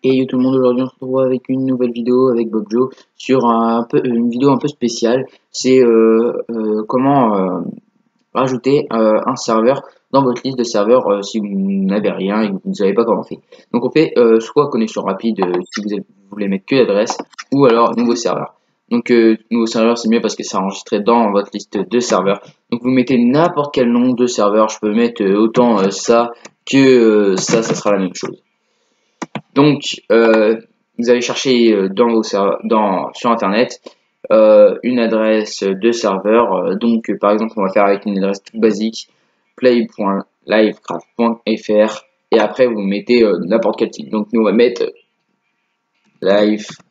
Et yo tout le monde, aujourd'hui on se retrouve avec une nouvelle vidéo avec Bob Joe sur une vidéo un peu spéciale. C'est comment rajouter un serveur dans votre liste de serveurs si vous n'avez rien et que vous ne savez pas comment faire. Donc on fait soit connexion rapide si vous voulez mettre que l'adresse, ou alors nouveau serveur. Donc nouveau serveur c'est mieux parce que c'est enregistré dans votre liste de serveurs. Donc vous mettez n'importe quel nom de serveur, je peux mettre autant ça que ça sera la même chose. Donc, vous allez chercher sur internet une adresse de serveur. Donc, par exemple, on va faire avec une adresse toute basique, play.livecraft.fr, et après vous mettez n'importe quel type. Donc, nous on va mettre livecraft.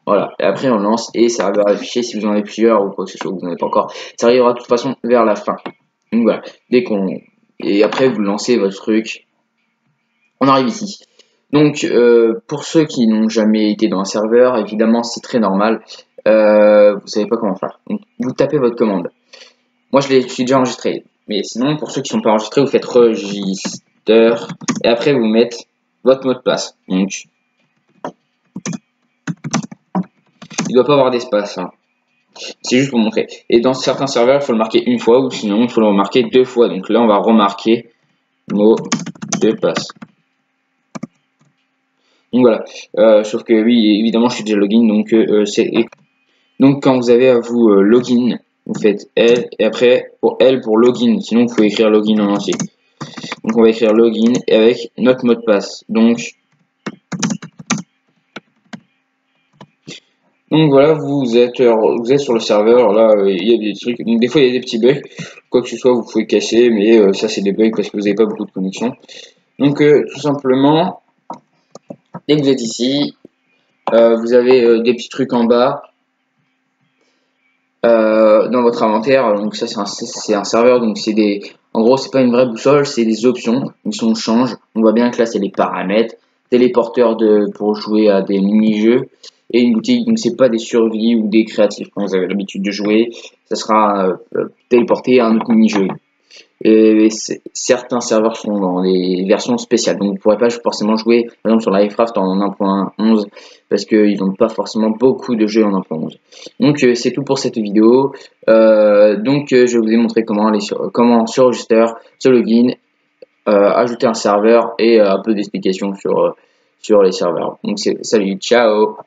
Voilà, et après on lance et ça va afficher si vous en avez plusieurs ou quoi que ce soit, vous n'en avez pas encore. Ça arrivera de toute façon vers la fin. Donc voilà, et après vous lancez votre truc. On arrive ici. Donc pour ceux qui n'ont jamais été dans un serveur, évidemment c'est très normal. Vous savez pas comment faire. Donc vous tapez votre commande. Moi je suis déjà enregistré. Mais sinon pour ceux qui sont pas enregistrés, vous faites register et après vous mettez votre mot de passe. Donc il doit pas avoir d'espace. Hein. C'est juste pour montrer. Et dans certains serveurs, il faut le marquer une fois ou sinon il faut le remarquer deux fois. Donc là on va remarquer mot de passe. Donc voilà, sauf que oui, évidemment, je suis déjà login, donc quand vous avez à vous login, vous faites L et après pour L pour login. Sinon, vous pouvez écrire login en entier. Donc on va écrire login et avec notre mot de passe. Donc voilà, vous êtes sur le serveur. Là, il y a des trucs. Donc des fois, il y a des petits bugs. Quoi que ce soit, vous pouvez casser, mais ça c'est des bugs parce que vous n'avez pas beaucoup de connexion. Donc tout simplement, dès que vous êtes ici, vous avez des petits trucs en bas dans votre inventaire. Donc ça c'est un serveur, donc en gros c'est pas une vraie boussole, c'est des options. Donc si on change, on voit bien que là c'est les paramètres, téléporteur pour jouer à des mini-jeux et une boutique. Donc c'est pas des survies ou des créatifs quand vous avez l'habitude de jouer, ça sera téléporté à un autre mini-jeu. Et certains serveurs sont dans des versions spéciales, donc vous ne pourrez pas forcément jouer par exemple sur Livecraft en 1.11 parce qu'ils n'ont pas forcément beaucoup de jeux en 1.11. Donc c'est tout pour cette vidéo. Je vous ai montré comment sur Register, sur Login, ajouter un serveur et un peu d'explication sur les serveurs. Donc salut, ciao.